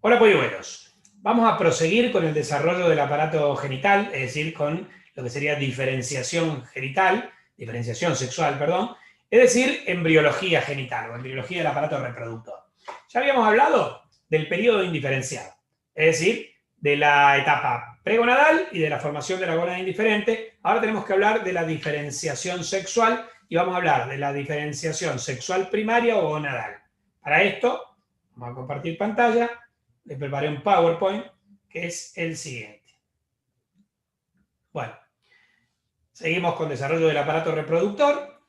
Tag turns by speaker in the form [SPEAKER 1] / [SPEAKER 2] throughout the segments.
[SPEAKER 1] Hola polluelos, vamos a proseguir con el desarrollo del aparato genital, es decir, con lo que sería diferenciación genital, diferenciación sexual, perdón, es decir, embriología genital o embriología del aparato reproductor. Ya habíamos hablado del periodo indiferenciado, es decir, de la etapa pregonadal y de la formación de la gónada indiferente. Ahora tenemos que hablar de la diferenciación sexual y vamos a hablar de la diferenciación sexual primaria o gonadal. Para esto, vamos a compartir pantalla. Le preparé un PowerPoint que es el siguiente. Bueno, seguimos con desarrollo del aparato reproductor,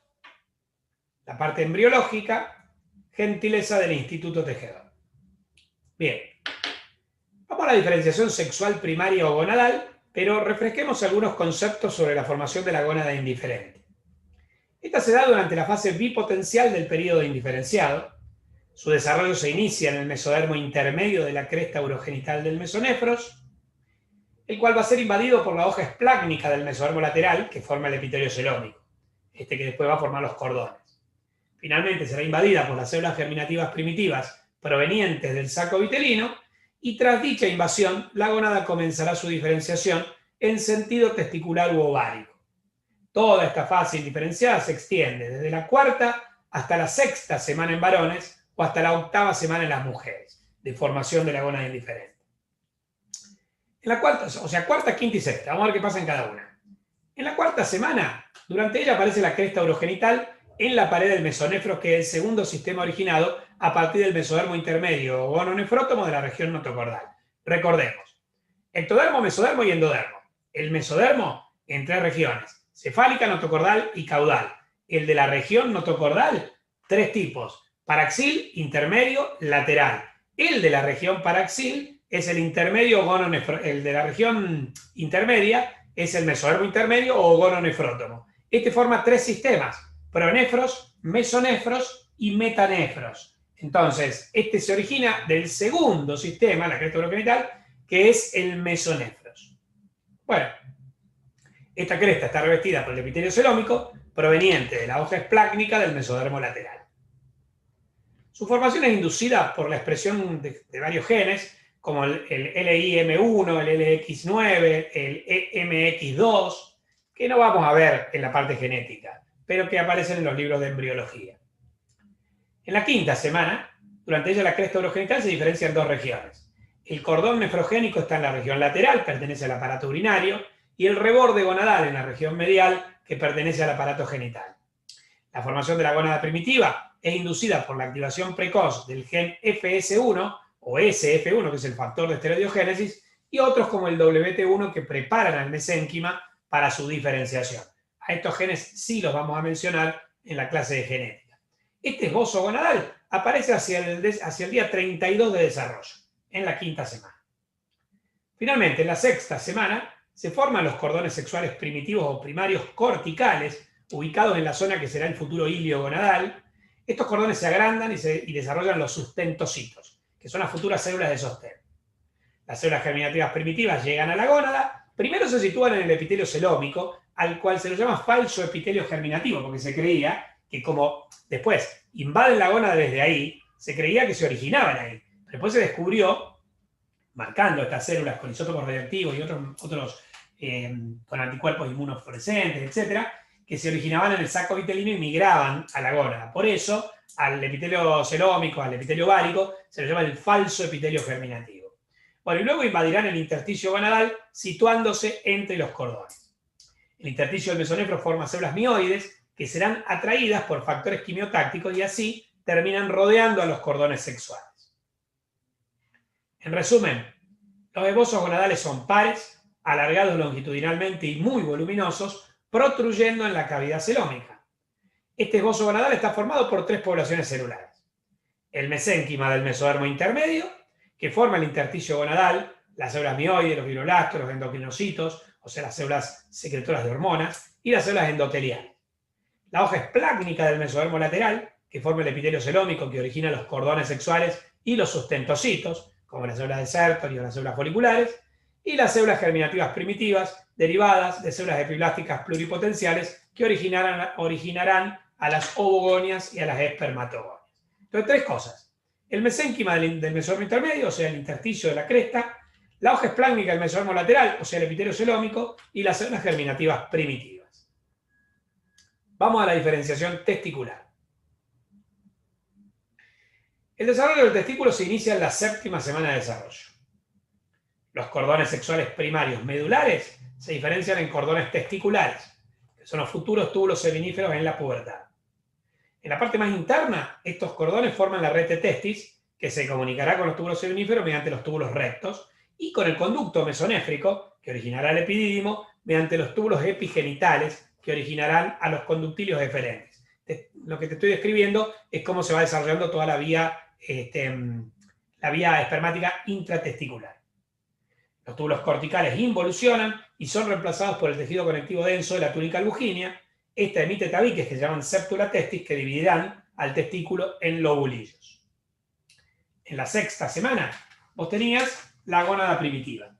[SPEAKER 1] la parte embriológica, gentileza del Instituto Tejedor. Bien, vamos a la diferenciación sexual primaria o gonadal, pero refresquemos algunos conceptos sobre la formación de la gónada indiferente. Esta se da durante la fase bipotencial del periodo indiferenciado. Su desarrollo se inicia en el mesodermo intermedio de la cresta urogenital del mesonefros, el cual va a ser invadido por la hoja esplácnica del mesodermo lateral, que forma el epitelio celómico, que después va a formar los cordones. Finalmente será invadida por las células germinativas primitivas provenientes del saco vitelino, y tras dicha invasión, la gónada comenzará su diferenciación en sentido testicular u ovárico. Toda esta fase indiferenciada se extiende desde la cuarta hasta la sexta semana en varones o hasta la octava semana en las mujeres, de formación de la gónada indiferente. En la cuarta, cuarta, quinta y sexta, vamos a ver qué pasa en cada una. En la cuarta semana, durante ella aparece la cresta urogenital en la pared del mesonefro, que es el segundo sistema originado a partir del mesodermo intermedio o gononefrótomo de la región notocordal. Recordemos, ectodermo, mesodermo y endodermo. El mesodermo en tres regiones: cefálica, notocordal y caudal. El de la región notocordal, tres tipos: paraxil, intermedio, lateral. El de la región paraxil es el intermedio el de la región intermedia es el mesodermo intermedio o gononefrótomo. Este forma tres sistemas: pronefros, mesonefros y metanefros. Entonces, este se origina del segundo sistema, la cresta urogenital, que es el mesonefros. Bueno, esta cresta está revestida por el epitelio celómico proveniente de la hoja esplácnica del mesodermo lateral. Su formación es inducida por la expresión de varios genes, como el LIM1, el LX9, el EMX2, que no vamos a ver en la parte genética, pero que aparecen en los libros de embriología. En la quinta semana, durante ella la cresta urogenital se diferencia en dos regiones. El cordón nefrogénico está en la región lateral, pertenece al aparato urinario, y el reborde gonadal en la región medial, que pertenece al aparato genital. La formación de la gónada primitiva es inducida por la activación precoz del gen FS1 o SF1, que es el factor de esteroidiogénesis, y otros como el WT1 que preparan al mesénquima para su diferenciación. A estos genes sí los vamos a mencionar en la clase de genética. Este esbozo gonadal aparece hacia el día 32 de desarrollo, en la quinta semana. Finalmente, en la sexta semana, se forman los cordones sexuales primitivos o primarios corticales, ubicados en la zona que será el futuro hilio gonadal. Estos cordones se agrandan y desarrollan los sustentocitos, que son las futuras células de sostén. Las células germinativas primitivas llegan a la gónada, primero se sitúan en el epitelio celómico, al cual se lo llama falso epitelio germinativo, porque se creía que como después invaden la gónada desde ahí, se creía que se originaban ahí. Pero después se descubrió, marcando estas células con isótopos radioactivos y otros con anticuerpos inmunofluorescentes, etcétera, que se originaban en el saco vitelino y migraban a la gónada. Por eso, al epitelio celómico, al epitelio ovárico, se lo llama el falso epitelio germinativo. Bueno, y luego invadirán el intersticio gonadal, situándose entre los cordones. El intersticio del mesonefro forma células mioides que serán atraídas por factores quimiotácticos y así terminan rodeando a los cordones sexuales. En resumen, los esbozos gonadales son pares, alargados longitudinalmente y muy voluminosos, protruyendo en la cavidad celómica. Este esbozo gonadal está formado por tres poblaciones celulares: el mesénquima del mesodermo intermedio, que forma el intersticio gonadal, las células mioides, los fibroblastos, los endocrinocitos, o sea, las células secretoras de hormonas, y las células endoteliales. La hoja esplácnica del mesodermo lateral, que forma el epitelio celómico que origina los cordones sexuales y los sustentocitos, como las células de Sertoli o las células foliculares, y las células germinativas primitivas derivadas de células epiblásticas pluripotenciales que originarán a las ovogonias y a las espermatogonias. Entonces, tres cosas. el mesénquima del mesodermo intermedio, o sea, el intersticio de la cresta, la hoja esplásmica del mesodermo lateral, o sea, el epitelio celómico, y las células germinativas primitivas. Vamos a la diferenciación testicular. El desarrollo del testículo se inicia en la 7ª semana de desarrollo. Los cordones sexuales primarios medulares se diferencian en cordones testiculares, que son los futuros túbulos seminíferos en la pubertad. En la parte más interna, estos cordones forman la red de testis, que se comunicará con los túbulos seminíferos mediante los túbulos rectos, y con el conducto mesonéfrico, que originará el epidídimo, mediante los túbulos epigenitales, que originarán a los conductilios eferentes. Lo que te estoy describiendo es cómo se va desarrollando toda la vía espermática intratesticular. Los túbulos corticales involucionan y son reemplazados por el tejido conectivo denso de la túnica albuginea. Esta emite tabiques que se llaman septula testis, que dividirán al testículo en lobulillos. En la 6ª semana, vos tenías la gónada primitiva.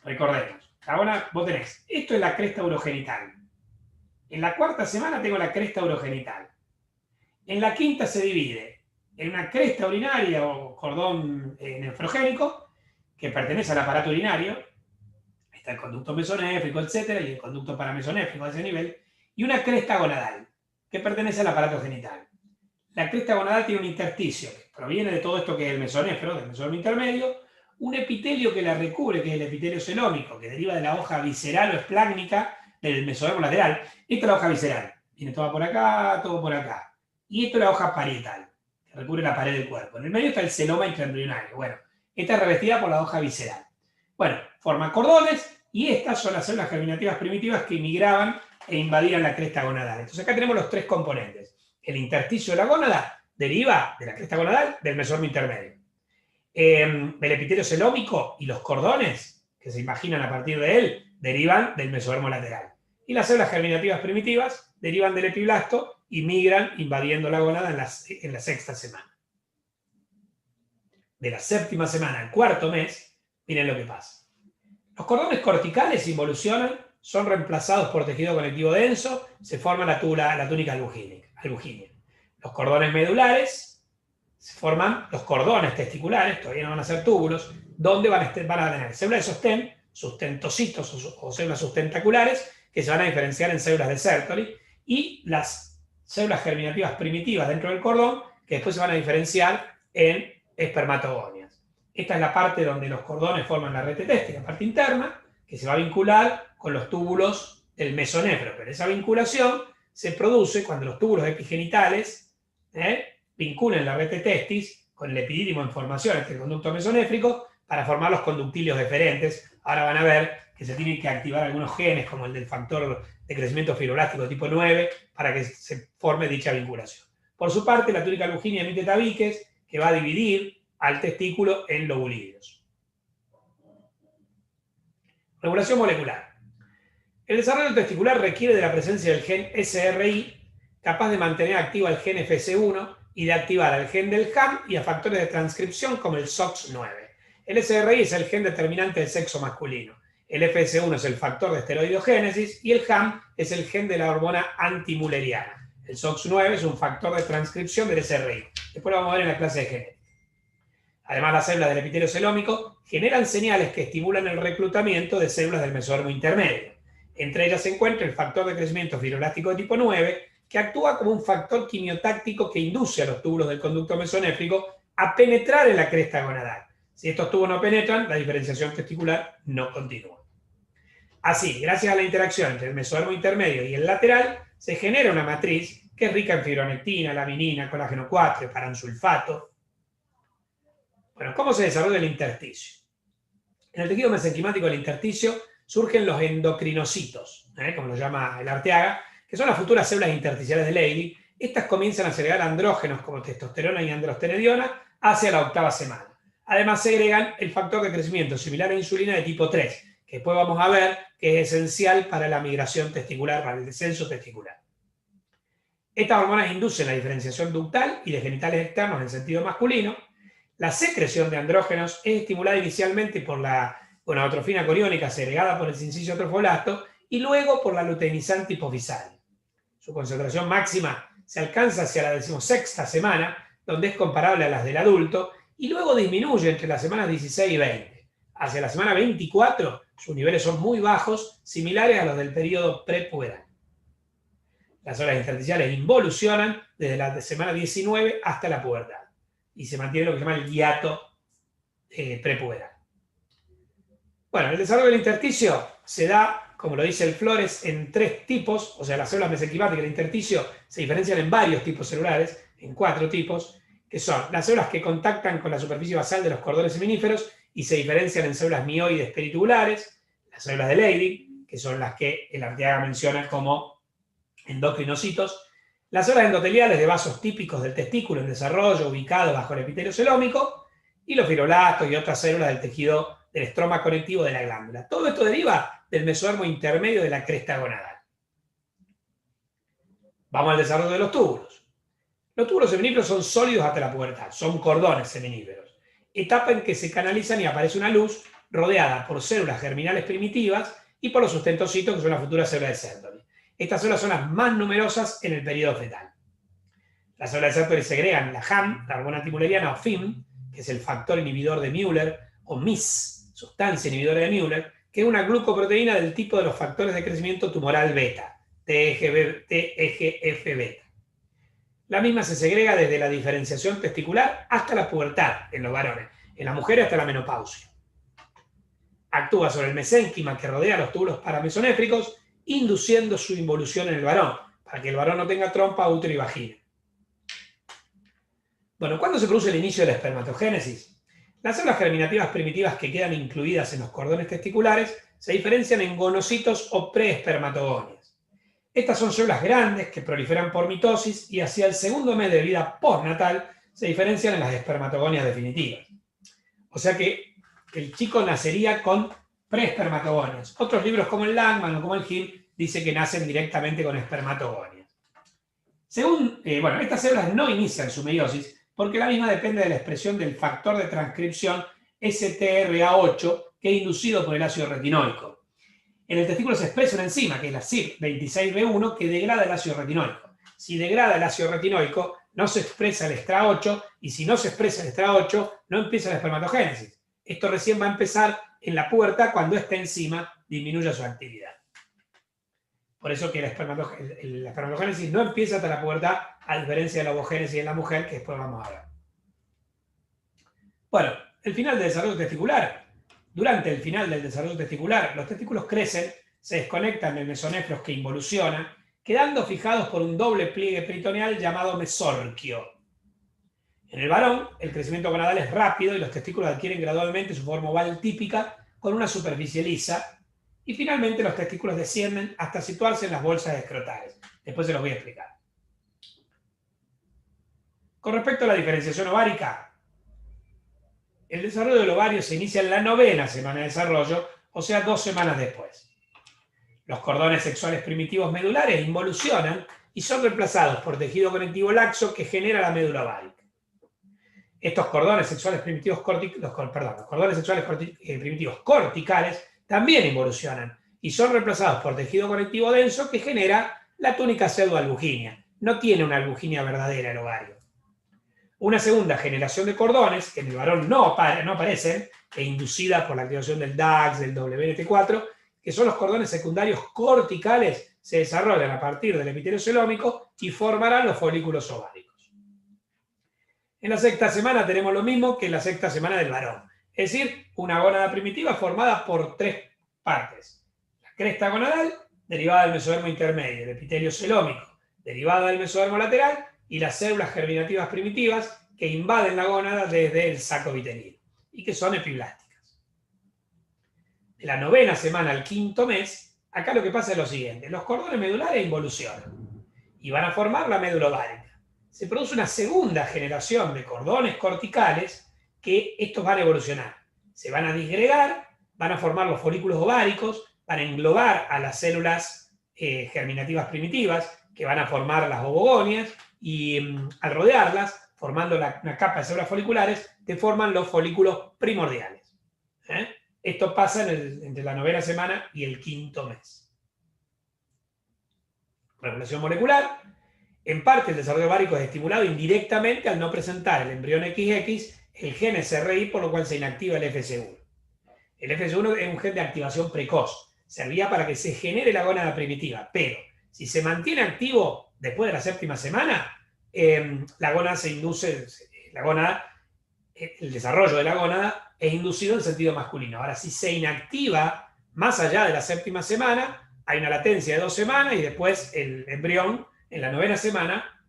[SPEAKER 1] Recordemos, la gónada, vos tenés, esto es la cresta urogenital. En la 4ª semana tengo la cresta urogenital. En la 5ª se divide en una cresta urinaria o cordón nefrogénico, que pertenece al aparato urinario, está el conducto mesonéfrico, etc., y el conducto paramesonéfrico a ese nivel, y una cresta gonadal, que pertenece al aparato genital. La cresta gonadal tiene un intersticio, que proviene de todo esto que es el mesonéfro, del mesodermo intermedio, un epitelio que la recubre, que es el epitelio celómico, que deriva de la hoja visceral o esplácnica del mesodermo lateral. Esta es la hoja visceral, viene toda por acá, todo por acá. Y esto es la hoja parietal, que recubre la pared del cuerpo. En el medio está el celoma intraembrionario. Bueno, esta es revestida por la hoja visceral. Bueno, forman cordones y estas son las células germinativas primitivas que migraban e invadían la cresta gonadal. Entonces acá tenemos los 3 componentes. El intersticio de la gónada deriva de la cresta gonadal del mesodermo intermedio. El epitelio celómico y los cordones que se imaginan a partir de él derivan del mesodermo lateral. Y las células germinativas primitivas derivan del epiblasto y migran invadiendo la gónada en la 6ª semana. De la 7ª semana al 4º mes, miren lo que pasa. Los cordones corticales involucionan, son reemplazados por tejido conectivo denso, se forma la túnica albuginea. Los cordones medulares se forman los cordones testiculares, todavía no van a ser túbulos, donde van a tener células de sostén, sustentocitos o células sustentaculares, que se van a diferenciar en células de Sertoli, y las células germinativas primitivas dentro del cordón, que después se van a diferenciar en espermatogonias. Esta es la parte donde los cordones forman la red de testis, la parte interna, que se va a vincular con los túbulos del mesonéfro. Pero esa vinculación se produce cuando los túbulos epigenitales vinculan la red de testis con el epidídimo en formación, este conducto mesonéfrico, para formar los conductilios deferentes. Ahora van a ver que se tienen que activar algunos genes, como el del factor de crecimiento fibroblástico tipo 9, para que se forme dicha vinculación. Por su parte, la túnica albuginea emite tabiques, que va a dividir al testículo en lobulillos. Regulación molecular. El desarrollo testicular requiere de la presencia del gen SRI, capaz de mantener activo al gen FC1 y de activar al gen del HAM y a factores de transcripción como el SOX9. El SRI es el gen determinante del sexo masculino. El FS1 es el factor de esteroidogénesis y el HAM es el gen de la hormona antimuleriana. El SOX9 es un factor de transcripción del SRI. Después lo vamos a ver en la clase de genética. Además, las células del epitelio celómico generan señales que estimulan el reclutamiento de células del mesodermo intermedio. Entre ellas se encuentra el factor de crecimiento fibroblástico de tipo 9, que actúa como un factor quimiotáctico que induce a los túbulos del conducto mesonéfrico a penetrar en la cresta gonadal. Si estos tubos no penetran, la diferenciación testicular no continúa. Así, gracias a la interacción entre el mesodermo intermedio y el lateral, se genera una matriz que es rica en fibronectina, laminina, colágeno 4, paransulfato. Bueno, ¿cómo se desarrolla el intersticio? En el tejido mesenquimático del intersticio surgen los endocrinocitos, como lo llama el Arteaga, que son las futuras células intersticiales de Leydig. Estas comienzan a segregar andrógenos como testosterona y androstenediona hacia la 8ª semana. Además, segregan el factor de crecimiento similar a insulina de tipo 3, que después vamos a ver que es esencial para la migración testicular, para el descenso testicular. Estas hormonas inducen la diferenciación ductal y de genitales externos en sentido masculino. La secreción de andrógenos es estimulada inicialmente por la gonadotrofina coriónica segregada por el sincicio trofoblasto y luego por la luteinizante hipofisal. Su concentración máxima se alcanza hacia la 16ª semana, donde es comparable a las del adulto, y luego disminuye entre las semanas 16 y 20. Hacia la semana 24, sus niveles son muy bajos, similares a los del periodo prepuberal. Las células intersticiales involucionan desde la semana 19 hasta la pubertad, y se mantiene lo que se llama el hiato prepuberal. Bueno, el desarrollo del intersticio se da, como lo dice el Flores, en 3 tipos, o sea, las células mesenquimáticas del intersticio se diferencian en varios tipos celulares, en 4 tipos, que son las células que contactan con la superficie basal de los cordones seminíferos y se diferencian en células mioides peritubular, las células de Leydig, que son las que el Arteaga menciona como endocrinocitos, las células endoteliales de vasos típicos del testículo en desarrollo, ubicados bajo el epitelio celómico, y los fibroblastos y otras células del tejido del estroma conectivo de la glándula. Todo esto deriva del mesodermo intermedio de la cresta gonadal. Vamos al desarrollo de los túbulos. Los túbulos seminíferos son sólidos hasta la pubertad, son cordones seminíferos, etapa en que se canalizan y aparece una luz rodeada por células germinales primitivas y por los sustentocitos, que son las futuras células de Sertoli. Estas células son las más numerosas en el periodo fetal. Las células de Sertoli segregan la HAM, la hormona antimülleriana, o FIM, que es el factor inhibidor de Müller, o MIS, sustancia inhibidora de Müller, que es una glucoproteína del tipo de los factores de crecimiento tumoral beta, TGF-beta. La misma se segrega desde la diferenciación testicular hasta la pubertad en los varones, en las mujeres hasta la menopausia. Actúa sobre el mesénquima que rodea los túbulos paramesonéfricos, induciendo su involución en el varón, para que el varón no tenga trompa, útero y vagina. Bueno, ¿cuándo se produce el inicio de la espermatogénesis? Las células germinativas primitivas que quedan incluidas en los cordones testiculares se diferencian en gonocitos o preespermatogonias. Estas son células grandes que proliferan por mitosis y hacia el segundo mes de vida postnatal se diferencian en las espermatogonias definitivas. O sea que el chico nacería con preespermatogonias. Otros libros como el Langman o como el Hill dicen que nacen directamente con espermatogonias. Estas células no inician su meiosis porque la misma depende de la expresión del factor de transcripción STRA8 que es inducido por el ácido retinoico. En el testículo se expresa una enzima, que es la CYP26B1, que degrada el ácido retinoico. Si degrada el ácido retinoico, no se expresa el STRA8, y si no se expresa el STRA8, no empieza la espermatogénesis. Esto recién va a empezar en la pubertad cuando esta enzima disminuya su actividad. Por eso que la espermatogénesis no empieza hasta la pubertad, a diferencia de la ovogénesis en la mujer, que después vamos a ver. Bueno, el final del desarrollo testicular. Durante el final del desarrollo testicular, los testículos crecen, se desconectan del mesonefros que involuciona, quedando fijados por un doble pliegue peritoneal llamado mesorquio. En el varón, el crecimiento gonadal es rápido y los testículos adquieren gradualmente su forma oval típica con una superficie lisa, y finalmente los testículos descienden hasta situarse en las bolsas escrotales. Después se los voy a explicar. Con respecto a la diferenciación ovárica, el desarrollo del ovario se inicia en la 9ª semana de desarrollo, o sea, 2 semanas después. Los cordones sexuales primitivos medulares involucionan y son reemplazados por tejido conectivo laxo que genera la médula ovárica. Estos cordones sexuales primitivos primitivos corticales también involucionan y son reemplazados por tejido conectivo denso que genera la túnica pseudoalbuginia. No tiene una albuginia verdadera el ovario. Una segunda generación de cordones, que en el varón no aparecen, e inducida por la activación del DAX, del WNT4, que son los cordones secundarios corticales, se desarrollan a partir del epitelio celómico y formarán los folículos ováricos. En la 6ª semana tenemos lo mismo que en la 6ª semana del varón, es decir, una gónada primitiva formada por 3 partes. La cresta gonadal, derivada del mesodermo intermedio, el epitelio celómico, derivada del mesodermo lateral, y las células germinativas primitivas que invaden la gónada desde el saco vitelino y que son epiblásticas. De la 9ª semana al 5º mes, acá lo que pasa es lo siguiente: los cordones medulares involucionan y van a formar la médula ovárica. Se produce una segunda generación de cordones corticales que estos van a evolucionar. Se van a disgregar, van a formar los folículos ováricos, van a englobar a las células germinativas primitivas que van a formar las ovogonias, y al rodearlas, formando una capa de células foliculares, te forman los folículos primordiales. Esto pasa entre la 9ª semana y el 5º mes. Regulación molecular. En parte, el desarrollo ovárico es estimulado indirectamente al no presentar el embrión XX el gen SRI, por lo cual se inactiva el FS1. El FS1 es un gen de activación precoz. Servía para que se genere la gónada primitiva, pero si se mantiene activo después de la 7ª semana, la gónada se induce, el desarrollo de la gónada es inducido en sentido masculino. Ahora, si se inactiva más allá de la 7ª semana, hay una latencia de 2 semanas y después el embrión en la 9ª semana,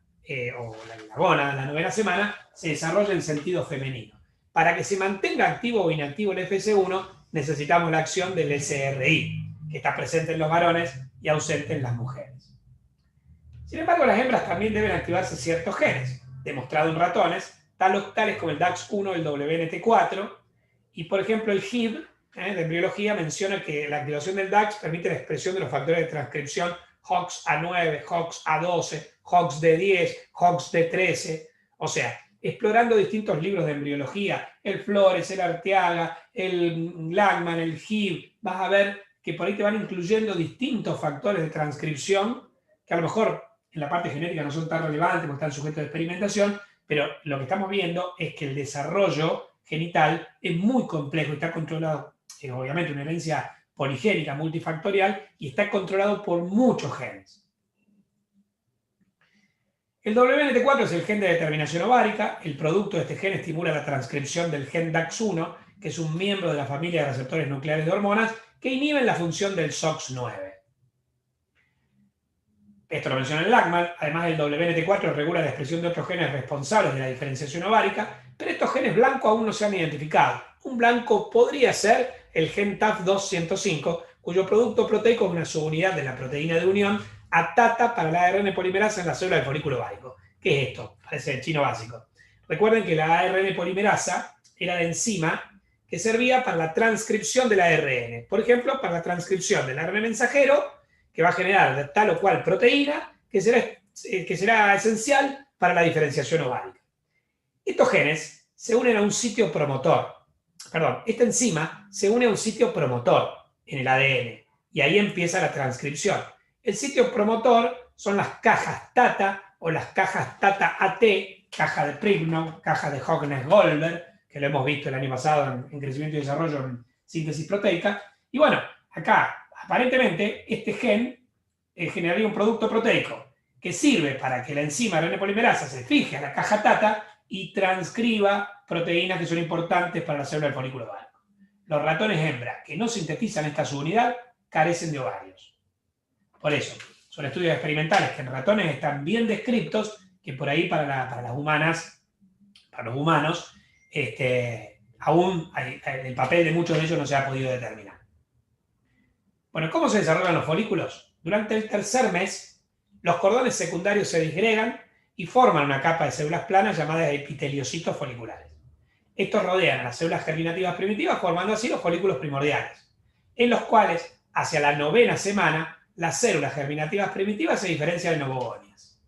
[SPEAKER 1] o la gónada en la 9ª semana, se desarrolla en sentido femenino. Para que se mantenga activo o inactivo el FS1, necesitamos la acción del SRI, que está presente en los varones y ausente en las mujeres. Sin embargo, las hembras también deben activarse ciertos genes, demostrado en ratones, tales como el DAX1, el WNT4, y por ejemplo el HIB, de embriología, menciona que la activación del DAX permite la expresión de los factores de transcripción HOX-A9, HOX-A12, HOX-D10, HOX-D13, o sea, explorando distintos libros de embriología, el Flores, el Arteaga, el Langman, el HIB, vas a ver que por ahí te van incluyendo distintos factores de transcripción que a lo mejor en la parte genética no son tan relevantes porque están sujetos a experimentación, pero lo que estamos viendo es que el desarrollo genital es muy complejo y está controlado, obviamente una herencia poligénica, multifactorial, y está controlado por muchos genes. El WNT4 es el gen de determinación ovárica. El producto de este gen estimula la transcripción del gen DAX1, que es un miembro de la familia de receptores nucleares de hormonas que inhiben la función del SOX9. Esto lo menciona el Langman. Además, el WNT4 regula la expresión de otros genes responsables de la diferenciación ovárica, pero estos genes blancos aún no se han identificado. Un blanco podría ser el gen TAF2-105, cuyo producto proteico es una subunidad de la proteína de unión ATATA para la ARN polimerasa en la célula del folículo ovárico. ¿Qué es esto? Parece el chino básico. Recuerden que la ARN polimerasa era la enzima que servía para la transcripción del ARN. Por ejemplo, para la transcripción del ARN mensajero, que va a generar tal o cual proteína que será esencial para la diferenciación ovárica. Estos genes se unen a un sitio promotor. Esta enzima se une a un sitio promotor en el ADN y ahí empieza la transcripción. El sitio promotor son las cajas TATA o las cajas TATA-AT, caja de Pribnow, caja de Hockness-Goldberg, que lo hemos visto el año pasado en crecimiento y desarrollo en síntesis proteica. Y bueno, acá aparentemente este gen generaría un producto proteico que sirve para que la enzima ARN polimerasa se fije a la caja TATA y transcriba proteínas que son importantes para la célula del folículo ovárico. Los ratones hembra que no sintetizan esta subunidad carecen de ovarios. Por eso, son estudios experimentales que en ratones están bien descritos, que por ahí para los humanos, aún el papel de muchos de ellos no se ha podido determinar. Bueno, ¿cómo se desarrollan los folículos? Durante el 3er mes, los cordones secundarios se disgregan y forman una capa de células planas llamadas epiteliocitos foliculares. Estos rodean a las células germinativas primitivas, formando así los folículos primordiales, en los cuales, hacia la 9ª semana, las células germinativas primitivas se diferencian en ovogonias.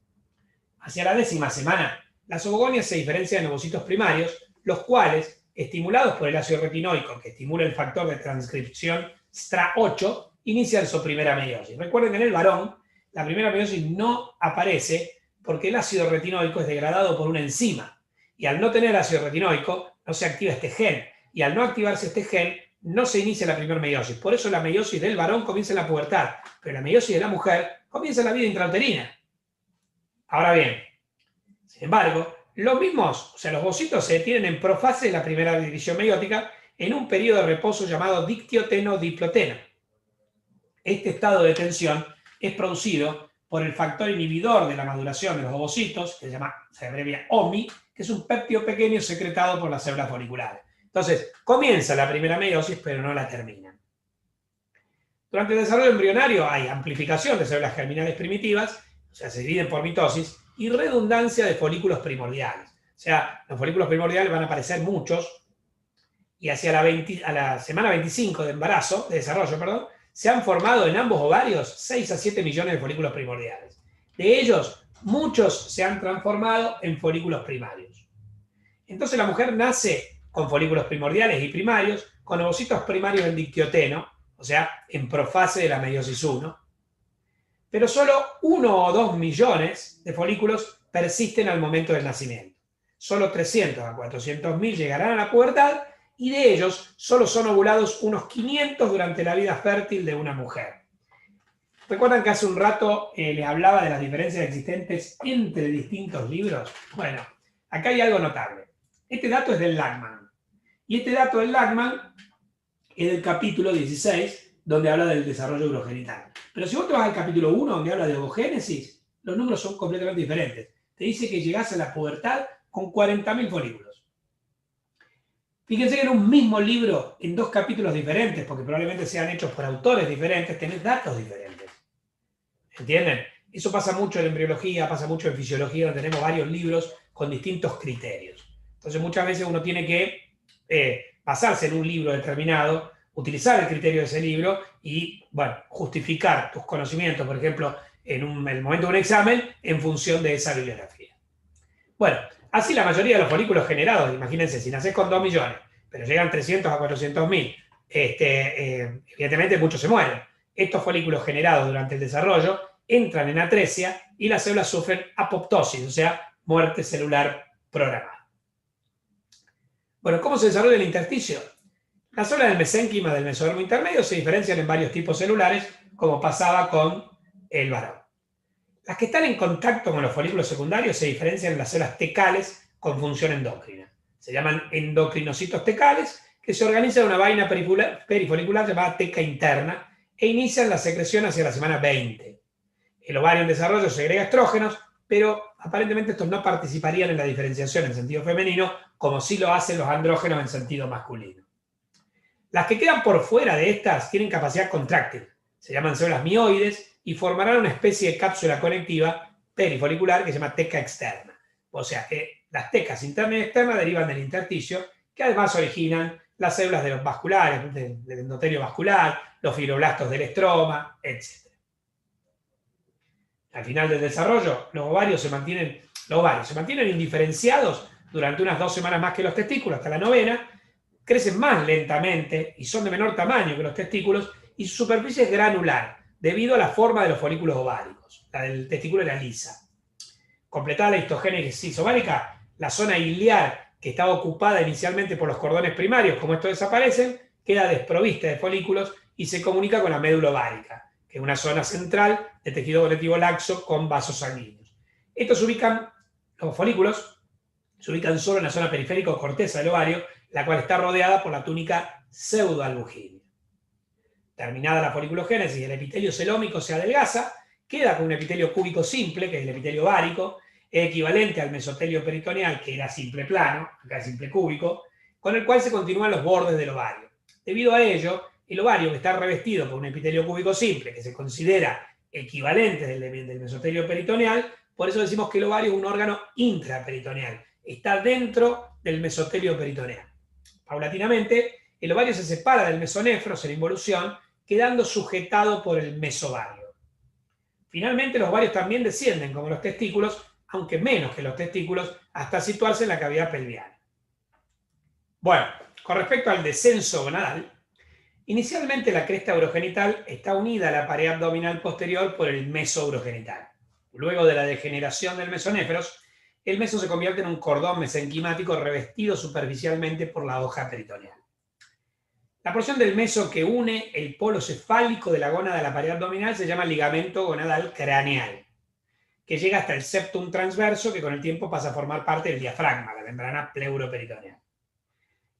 [SPEAKER 1] Hacia la 10ª semana, las ovogonias se diferencian en ovocitos primarios, los cuales, estimulados por el ácido retinoico, que estimula el factor de transcripción STRA8, inician su primera meiosis. Recuerden que en el varón, la primera meiosis no aparece porque el ácido retinoico es degradado por una enzima. Y al no tener ácido retinoico, no se activa este gen. Y al no activarse este gen, no se inicia la primera meiosis. Por eso la meiosis del varón comienza en la pubertad, pero la meiosis de la mujer comienza en la vida intrauterina. Ahora bien, sin embargo, los ovocitos se detienen en profase de la primera división meiótica en un periodo de reposo llamado dictioteno-diploteno. Este estado de tensión es producido por el factor inhibidor de la maduración de los ovocitos, que se abrevia OMI, que es un péptido pequeño secretado por las células foliculares. Entonces, comienza la primera meiosis, pero no la terminan. Durante el desarrollo embrionario hay amplificación de células germinales primitivas, o sea, se dividen por mitosis, y redundancia de folículos primordiales. O sea, los folículos primordiales van a aparecer muchos, y hacia la semana 25 de desarrollo, se han formado en ambos ovarios 6 a 7 millones de folículos primordiales. De ellos, muchos se han transformado en folículos primarios. Entonces la mujer nace con folículos primordiales y primarios, con ovocitos primarios en dictioteno, o sea, en profase de la meiosis 1. pero solo 1 o 2 millones de folículos persisten al momento del nacimiento. Solo 300 a 400 mil llegarán a la pubertad y de ellos solo son ovulados unos 500 durante la vida fértil de una mujer. ¿Recuerdan que hace un rato les hablaba de las diferencias existentes entre distintos libros? Bueno, acá hay algo notable. Este dato es del Lachman. Y este dato del Lachman es del capítulo 16, donde habla del desarrollo urogenital. Pero si vos te vas al capítulo 1, donde habla de ovogénesis, los números son completamente diferentes. Te dice que llegás a la pubertad con 40.000 folículos. Fíjense que en un mismo libro, en 2 capítulos diferentes, porque probablemente sean hechos por autores diferentes, tenés datos diferentes. ¿Entienden? Eso pasa mucho en embriología, pasa mucho en fisiología, donde tenemos varios libros con distintos criterios. Entonces muchas veces uno tiene que basarse en un libro determinado, utilizar el criterio de ese libro y, bueno, justificar tus conocimientos, por ejemplo, en el momento de un examen, en función de esa bibliografía. Bueno, así la mayoría de los folículos generados, imagínense, si nacés con 2 millones, pero llegan 300 a 400 mil, evidentemente muchos se mueren. Estos folículos generados durante el desarrollo entran en atresia y las células sufren apoptosis, o sea, muerte celular programada. Bueno, ¿cómo se desarrolla el intersticio? Las células del mesénquima del mesodermo intermedio se diferencian en varios tipos celulares, como pasaba con el varón. Las que están en contacto con los folículos secundarios se diferencian en las células tecales con función endocrina. Se llaman endocrinocitos tecales, que se organizan en una vaina perifolicular llamada teca interna e inician la secreción hacia la semana 20. El ovario en desarrollo segrega estrógenos, pero aparentemente estos no participarían en la diferenciación en sentido femenino, como sí lo hacen los andrógenos en sentido masculino. Las que quedan por fuera de estas tienen capacidad contráctil, se llaman células mioides y formarán una especie de cápsula conectiva perifolicular que se llama teca externa. O sea que las tecas interna y externa derivan del intersticio, que además originan las células de los vasculares, del endotelio vascular, los fibroblastos del estroma, etc. Al final del desarrollo, los ovarios se mantienen indiferenciados durante unas 2 semanas más que los testículos, hasta la 9ª, crecen más lentamente y son de menor tamaño que los testículos y su superficie es granular, debido a la forma de los folículos ováricos. La del testículo era lisa. Completada la histogénesis ovárica, la zona iliar, que estaba ocupada inicialmente por los cordones primarios, como estos desaparecen, queda desprovista de folículos y se comunica con la médula ovárica, que es una zona central de tejido conectivo laxo con vasos sanguíneos. Los folículos se ubican solo en la zona periférica o corteza del ovario, la cual está rodeada por la túnica pseudoalbugínea. Terminada la foliculogénesis, el epitelio celómico se adelgaza, queda con un epitelio cúbico simple, que es el epitelio ovárico, equivalente al mesotelio peritoneal, que era simple plano, acá es simple cúbico, con el cual se continúan los bordes del ovario. Debido a ello, el ovario, que está revestido por un epitelio cúbico simple, que se considera equivalente del mesotelio peritoneal, por eso decimos que el ovario es un órgano intraperitoneal, está dentro del mesotelio peritoneal. Paulatinamente, el ovario se separa del mesonefros en involución, quedando sujetado por el mesovario. Finalmente, los ovarios también descienden, como los testículos, aunque menos que los testículos, hasta situarse en la cavidad pelviana. Bueno, con respecto al descenso gonadal, inicialmente la cresta urogenital está unida a la pared abdominal posterior por el meso urogenital. Luego de la degeneración del mesonefros, el meso se convierte en un cordón mesenquimático revestido superficialmente por la hoja peritoneal. La porción del meso que une el polo cefálico de la gónada a la pared abdominal se llama ligamento gonadal craneal, que llega hasta el septum transverso, que con el tiempo pasa a formar parte del diafragma, la membrana pleuroperitoneal.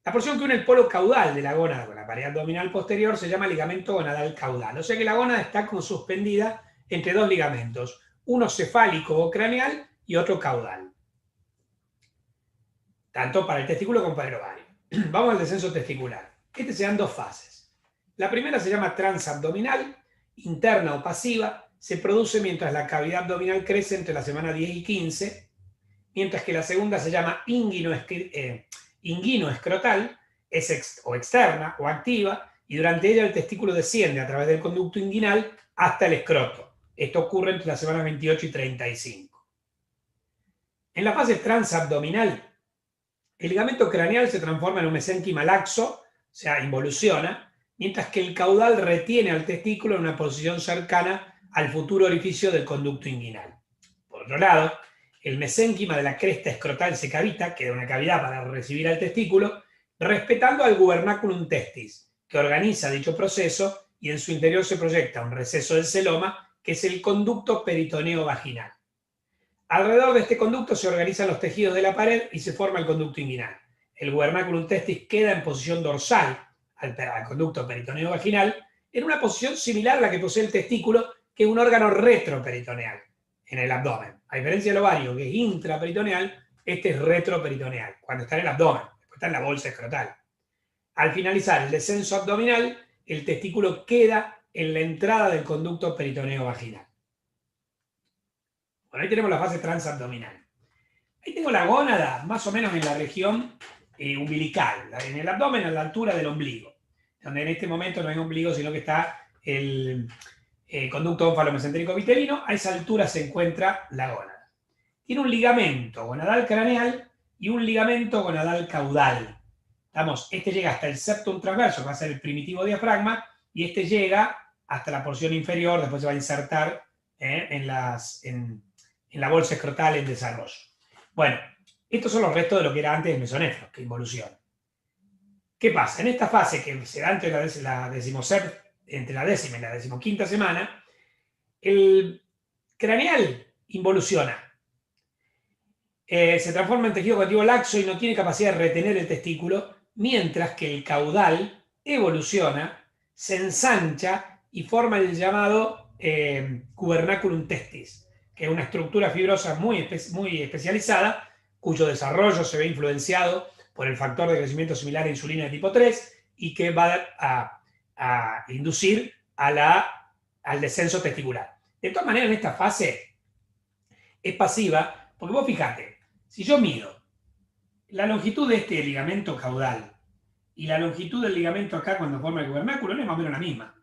[SPEAKER 1] La porción que une el polo caudal de la gónada con la pared abdominal posterior se llama ligamento gonadal caudal, o sea que la gónada está como suspendida entre 2 ligamentos, uno cefálico o craneal y otro caudal, tanto para el testículo como para el ovario. Vamos al descenso testicular. Este se dan 2 fases. La primera se llama transabdominal, interna o pasiva, se produce mientras la cavidad abdominal crece entre la semana 10 y 15, mientras que la segunda se llama inguinoescrotal, o externa o activa, y durante ella el testículo desciende a través del conducto inguinal hasta el escroto. Esto ocurre entre las semanas 28 y 35. En la fase transabdominal, el ligamento craneal se transforma en un mesénquima laxo, o sea, involuciona, mientras que el caudal retiene al testículo en una posición cercana al futuro orificio del conducto inguinal. Por otro lado, el mesénquima de la cresta escrotal se cavita, queda una cavidad para recibir al testículo, respetando al gubernaculum testis, que organiza dicho proceso y en su interior se proyecta un receso del celoma, que es el conducto peritoneo vaginal. Alrededor de este conducto se organizan los tejidos de la pared y se forma el conducto inguinal. El gubernaculum testis queda en posición dorsal al conducto peritoneo vaginal, en una posición similar a la que posee el testículo, que es un órgano retroperitoneal en el abdomen. A diferencia del ovario, que es intraperitoneal, este es retroperitoneal, cuando está en el abdomen, después está en la bolsa escrotal. Al finalizar el descenso abdominal, el testículo queda en la entrada del conducto peritoneo vaginal. Bueno, ahí tenemos la fase transabdominal. Ahí tengo la gónada, más o menos en la región umbilical, en el abdomen a la altura del ombligo, donde en este momento no hay ombligo, sino que está el conducto ónfalo-mesentérico vitelino. A esa altura se encuentra la gónada. Tiene un ligamento gonadal craneal y un ligamento gonadal caudal. Este llega hasta el septum transverso, que va a ser el primitivo diafragma, y este llega hasta la porción inferior, después se va a insertar en la bolsa escrotal en desarrollo. Bueno, estos son los restos de lo que era antes el mesonefro, que involuciona. ¿Qué pasa? En esta fase que se da entre la décima y la decimoquinta semana, el craneal involuciona. Se transforma en tejido conectivo laxo y no tiene capacidad de retener el testículo, mientras que el caudal evoluciona, se ensancha y forma el llamado gubernaculum testis, que es una estructura fibrosa muy especializada, cuyo desarrollo se ve influenciado por el factor de crecimiento similar a insulina de tipo 3 y que va a inducir al descenso testicular. De todas maneras, en esta fase es pasiva, porque vos fijate, si yo mido la longitud de este ligamento caudal y la longitud del ligamento acá cuando forma el gubernáculo, no es más o menos la misma.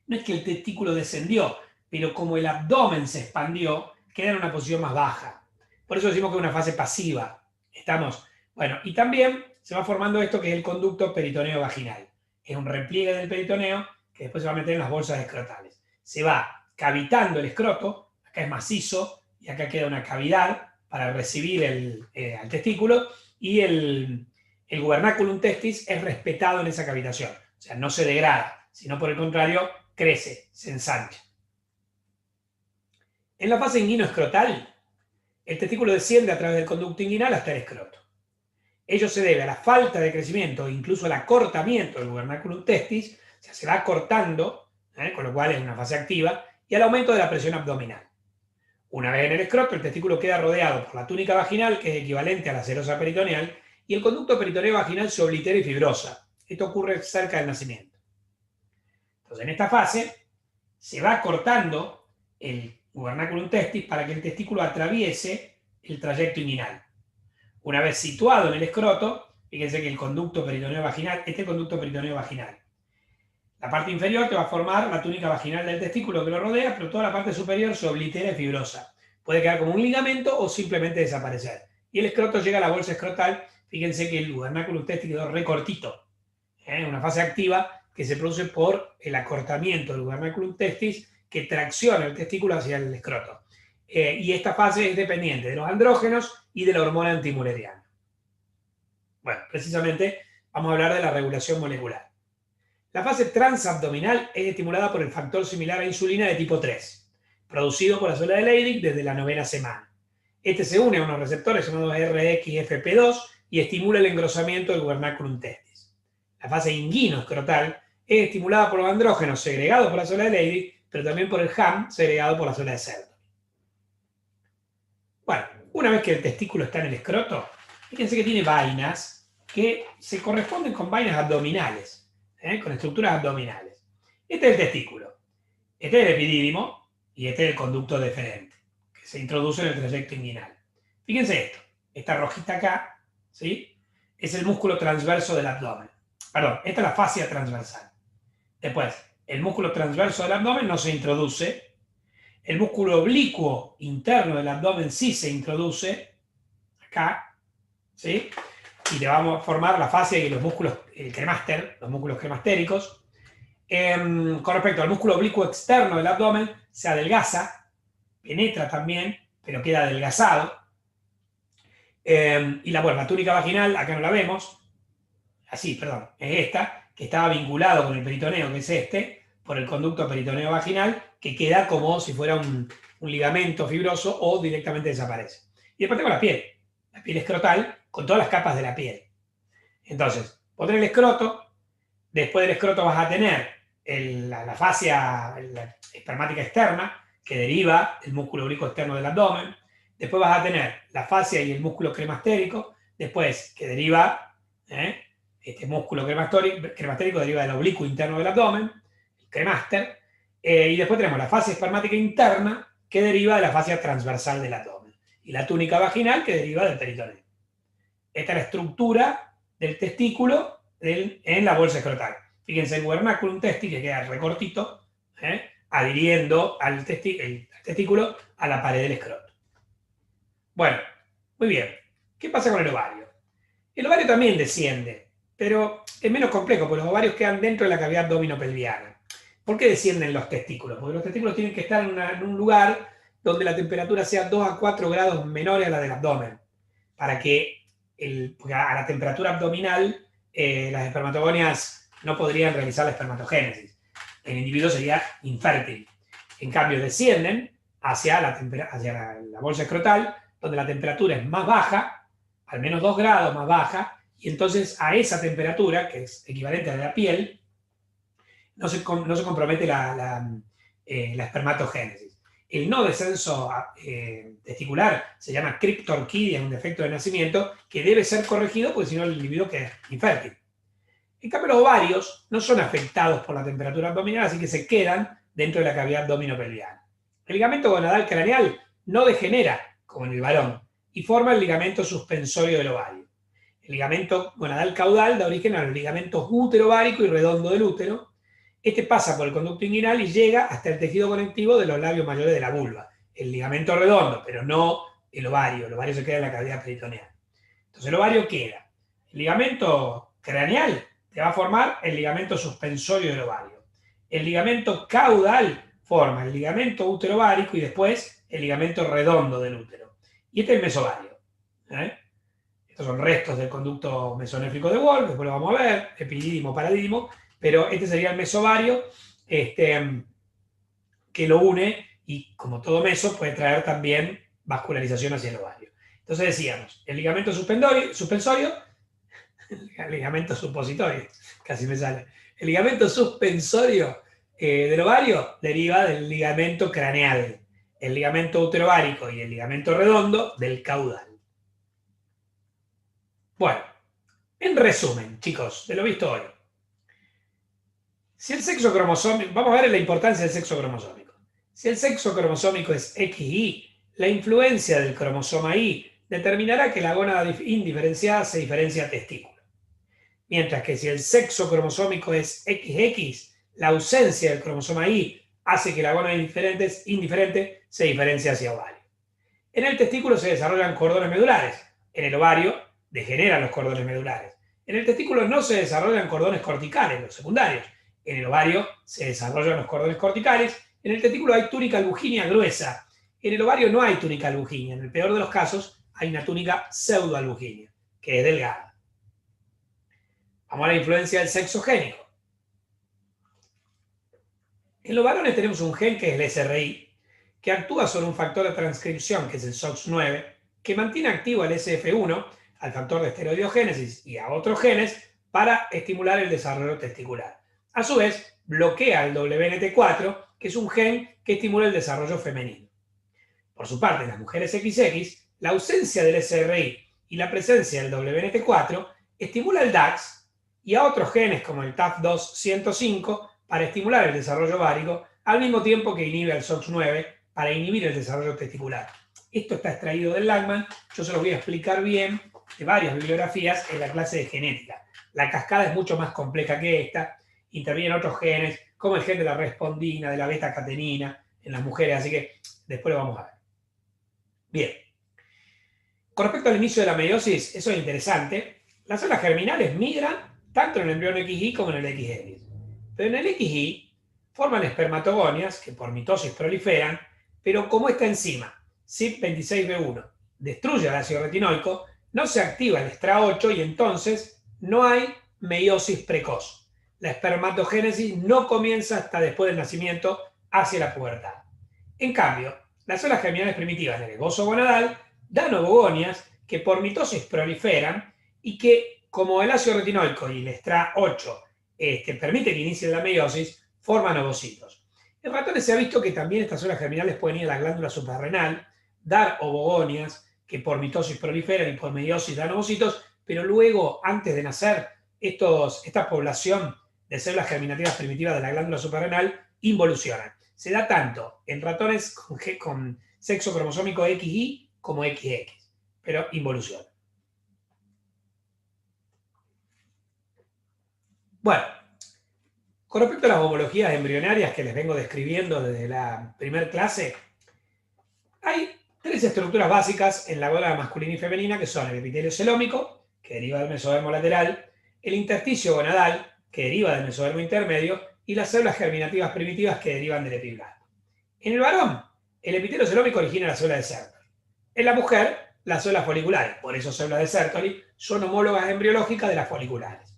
[SPEAKER 1] No es que el testículo descendió, pero como el abdomen se expandió, queda en una posición más baja. Por eso decimos que es una fase pasiva. ¿Estamos? Bueno, y también se va formando esto que es el conducto peritoneo vaginal. Es un repliegue del peritoneo que después se va a meter en las bolsas escrotales. Se va cavitando el escroto, acá es macizo y acá queda una cavidad para recibir al testículo, y el gubernaculum testis es respetado en esa cavitación. O sea, no se degrada, sino por el contrario, crece, se ensancha. En la fase inguino-escrotal, el testículo desciende a través del conducto inguinal hasta el escroto. Ello se debe a la falta de crecimiento, incluso al acortamiento del gubernaculum testis, o sea, se va acortando, con lo cual es una fase activa, y al aumento de la presión abdominal. Una vez en el escroto, el testículo queda rodeado por la túnica vaginal, que es equivalente a la serosa peritoneal, y el conducto peritoneo vaginal se oblitera y fibrosa. Esto ocurre cerca del nacimiento. Entonces, en esta fase, se va cortando el gubernaculum testis para que el testículo atraviese el trayecto inguinal. Una vez situado en el escroto, fíjense que el conducto peritoneo vaginal, este es el conducto peritoneo vaginal. La parte inferior te va a formar la túnica vaginal del testículo que lo rodea, pero toda la parte superior se oblitera y fibrosa. Puede quedar como un ligamento o simplemente desaparecer. Y el escroto llega a la bolsa escrotal. Fíjense que el gubernaculum testis quedó recortito. Una fase activa que se produce por el acortamiento del gubernaculum testis que tracciona el testículo hacia el escroto. Y esta fase es dependiente de los andrógenos y de la hormona antimuleriana. Bueno, precisamente vamos a hablar de la regulación molecular. La fase transabdominal es estimulada por el factor similar a insulina de tipo 3, producido por la célula de Leydig desde la 9ª semana. Este se une a unos receptores llamados RXFP2 y estimula el engrosamiento del gubernaculum testis. La fase inguino-escrotal es estimulada por los andrógenos segregados por la célula de Leydig, pero también por el HAM segregado por la célula de Sertoli. Bueno, una vez que el testículo está en el escroto, fíjense que tiene vainas que se corresponden con vainas abdominales. Con estructuras abdominales. Este es el testículo, este es el epidídimo y este es el conducto deferente, que se introduce en el trayecto inguinal. Fíjense esto, esta rojita acá, ¿sí? Es el músculo transverso del abdomen. Perdón, esta es la fascia transversal. Después, el músculo transverso del abdomen no se introduce. El músculo oblicuo interno del abdomen sí se introduce, acá, ¿sí? Y le vamos a formar la fascia y los músculos, el cremaster, los músculos cremastéricos. Con respecto al músculo oblicuo externo del abdomen, se adelgaza, penetra también, pero queda adelgazado. Y la túnica vaginal, acá no la vemos, así, perdón, es esta, que estaba vinculado con el peritoneo, que es este, por el conducto peritoneo vaginal, que queda como si fuera un ligamento fibroso o directamente desaparece. Y después tengo la piel escrotal, con todas las capas de la piel. Entonces, vos tenés el escroto, después del escroto vas a tener la fascia espermática externa, que deriva del músculo oblicuo externo del abdomen. Después vas a tener la fascia y el músculo cremastérico, después que deriva, este músculo cremastérico deriva del oblicuo interno del abdomen, el cremaster, y después tenemos la fascia espermática interna, que deriva de la fascia transversal del abdomen, y la túnica vaginal, que deriva del peritoneo. Esta es la estructura del testículo en la bolsa escrotal. Fíjense el vernaculum testi, que queda recortito, adhiriendo el testículo a la pared del escroto. Bueno, muy bien. ¿Qué pasa con el ovario? El ovario también desciende, pero es menos complejo, porque los ovarios quedan dentro de la cavidad abdominopelviana. ¿Por qué descienden los testículos? Porque los testículos tienen que estar en un lugar donde la temperatura sea 2 a 4 grados menor a la del abdomen, para que porque a la temperatura abdominal las espermatogonias no podrían realizar la espermatogénesis. El individuo sería infértil. En cambio, descienden hacia la bolsa escrotal, donde la temperatura es más baja, al menos 2 grados más baja, y entonces a esa temperatura, que es equivalente a la de la piel, no se compromete la espermatogénesis. El no descenso testicular se llama criptorquidia, un defecto de nacimiento que debe ser corregido porque si no el individuo queda infértil. En cambio, los ovarios no son afectados por la temperatura abdominal, así que se quedan dentro de la cavidad abdominopelviana. El ligamento gonadal craneal no degenera, como en el varón, y forma el ligamento suspensorio del ovario. El ligamento gonadal caudal da origen a los ligamentos útero-ovárico y redondo del útero. Este pasa por el conducto inguinal y llega hasta el tejido conectivo de los labios mayores de la vulva. El ligamento redondo, pero no el ovario. El ovario se queda en la cavidad peritoneal. Entonces el ovario queda. El ligamento craneal te va a formar el ligamento suspensorio del ovario. El ligamento caudal forma el ligamento útero-ovárico y después el ligamento redondo del útero. Y este es el mesovario. Estos son restos del conducto mesonéfrico de Wolff, después lo vamos a ver, epidídimo, paradídimo, pero este sería el mesovario que lo une y como todo meso puede traer también vascularización hacia el ovario. Entonces decíamos, el ligamento suspensorio, el ligamento supositorio, casi me sale, el ligamento suspensorio del ovario deriva del ligamento craneal, el ligamento uterovárico y el ligamento redondo del caudal. Bueno, en resumen, chicos, de lo visto hoy. Si el sexo cromosómico, vamos a ver la importancia del sexo cromosómico. Si el sexo cromosómico es XY, la influencia del cromosoma Y determinará que la gónada indiferenciada se diferencia a testículo. Mientras que si el sexo cromosómico es XX, la ausencia del cromosoma Y hace que la gónada indiferente se diferencie hacia ovario. En el testículo se desarrollan cordones medulares. En el ovario degeneran los cordones medulares. En el testículo no se desarrollan cordones corticales, los secundarios. En el ovario se desarrollan los cordones corticales. En el testículo hay túnica albuginea gruesa. En el ovario no hay túnica albuginea. En el peor de los casos hay una túnica pseudoalbuginea, que es delgada. Vamos a la influencia del sexo génico. En los varones tenemos un gen que es el SRI, que actúa sobre un factor de transcripción, que es el SOX9, que mantiene activo al SF1, al factor de esteroideogénesis y a otros genes para estimular el desarrollo testicular. A su vez, bloquea el WNT4, que es un gen que estimula el desarrollo femenino. Por su parte, en las mujeres XX, la ausencia del SRI y la presencia del WNT4 estimula el DAX y a otros genes como el TAF2-105 para estimular el desarrollo ovárico, al mismo tiempo que inhibe al SOX9 para inhibir el desarrollo testicular. Esto está extraído del Langman, yo se los voy a explicar bien de varias bibliografías en la clase de genética. La cascada es mucho más compleja que esta, intervienen otros genes, como el gen de la respondina, de la beta-catenina, en las mujeres, así que después lo vamos a ver. Bien. Con respecto al inicio de la meiosis, eso es interesante. Las células germinales migran tanto en el embrión XY como en el XX. Pero en el XY forman espermatogonias que por mitosis proliferan, pero como esta enzima, CYP26B1, destruye el ácido retinoico, no se activa el STRA8 y entonces no hay meiosis precoz. La espermatogénesis no comienza hasta después del nacimiento hacia la pubertad. En cambio, las células germinales primitivas del esbozo gonadal dan ovogonias que por mitosis proliferan y que, como el ácido retinoico y el STRA8 permite que inicie la meiosis, forman ovocitos. En ratones se ha visto que también estas células germinales pueden ir a la glándula suprarrenal, dar ovogonias que por mitosis proliferan y por meiosis dan ovocitos, pero luego, antes de nacer, esta población de células germinativas primitivas de la glándula suprarrenal involucionan. Se da tanto en ratones con sexo cromosómico XY como XX, pero involucionan. Bueno, con respecto a las homologías embrionarias que les vengo describiendo desde la primera clase, hay tres estructuras básicas en la gónada masculina y femenina, que son el epitelio celómico, que deriva del mesodermo lateral, el intersticio gonadal, que deriva del mesodermo intermedio, y las células germinativas primitivas que derivan del epiblasto. En el varón, el epitelio celómico origina la célula de Sertoli. En la mujer, las células foliculares, por eso células de Sertoli, son homólogas embriológicas de las foliculares.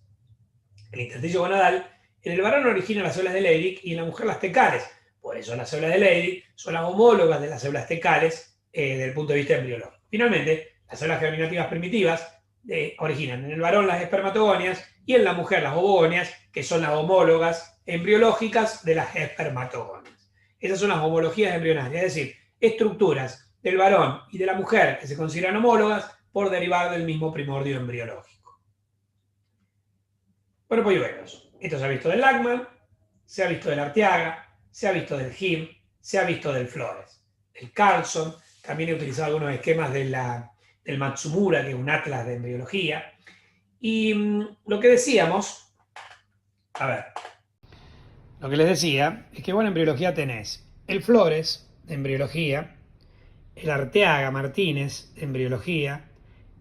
[SPEAKER 1] El intersticio gonadal, en el varón origina las células de Leydig y en la mujer las tecales. Por eso las células de Leydig son las homólogas de las células tecales desde el punto de vista embriológico. Finalmente, las células germinativas primitivas originan en el varón las espermatogonias y en la mujer las ovogonias, que son las homólogas embriológicas de las espermatogonias. Esas son las homologías embrionarias, es decir, estructuras del varón y de la mujer que se consideran homólogas por derivar del mismo primordio embriológico. Bueno, polluelos. Esto se ha visto del Lachman, se ha visto del Arteaga, se ha visto del Hibb, se ha visto del Flores. El Carlson, también he utilizado algunos esquemas del Matsumura, que es un atlas de embriología. Y lo que decíamos, a ver, lo que les decía es que, bueno, en embriología tenés el Flores de embriología, el Arteaga Martínez de embriología,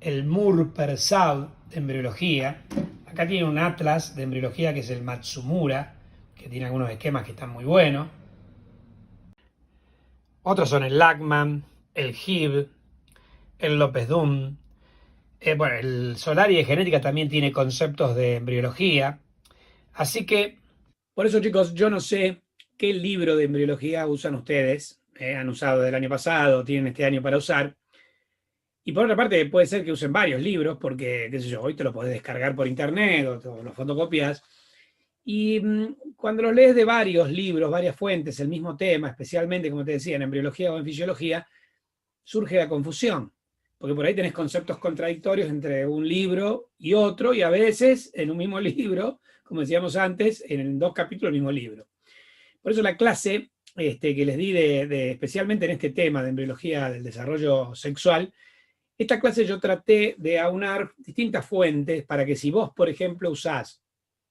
[SPEAKER 1] el Mur-Persad de embriología. Acá tiene un atlas de embriología que es el Matsumura, que tiene algunos esquemas que están muy buenos. Otros son el Lachman, el Hibb, el López-Dum. Bueno, el Solari de genética también tiene conceptos de embriología. Así que, por eso, chicos, yo no sé qué libro de embriología usan ustedes. Han usado del año pasado, tienen este año para usar. Y por otra parte, puede ser que usen varios libros, porque, qué sé yo, hoy te lo podés descargar por internet o los fotocopias. Y cuando los lees de varios libros, varias fuentes, el mismo tema, especialmente, como te decía, en embriología o en fisiología, surge la confusión. Porque por ahí tenés conceptos contradictorios entre un libro y otro, y a veces en un mismo libro, como decíamos antes, en 2 capítulos del mismo libro. Por eso la clase que les di especialmente en este tema de embriología del desarrollo sexual, esta clase yo traté de aunar distintas fuentes para que si vos, por ejemplo, usás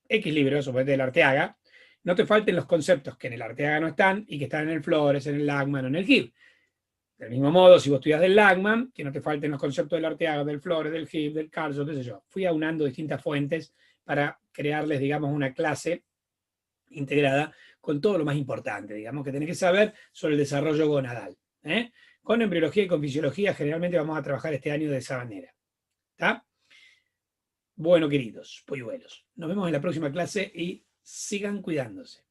[SPEAKER 1] X libros, suponete del Arteaga, no te falten los conceptos que en el Arteaga no están y que están en el Flores, en el Lachman o en el Hibb. Del mismo modo, si vos estudias del Lachman, que no te falten los conceptos del Arteaga, del Flores, del Hibb, del Carlson, qué sé yo. Fui aunando distintas fuentes para crearles, digamos, una clase integrada con todo lo más importante, digamos, que tenés que saber sobre el desarrollo gonadal. Con embriología y con fisiología generalmente vamos a trabajar este año de esa manera. ¿Está? Bueno, queridos polluelos, nos vemos en la próxima clase y sigan cuidándose.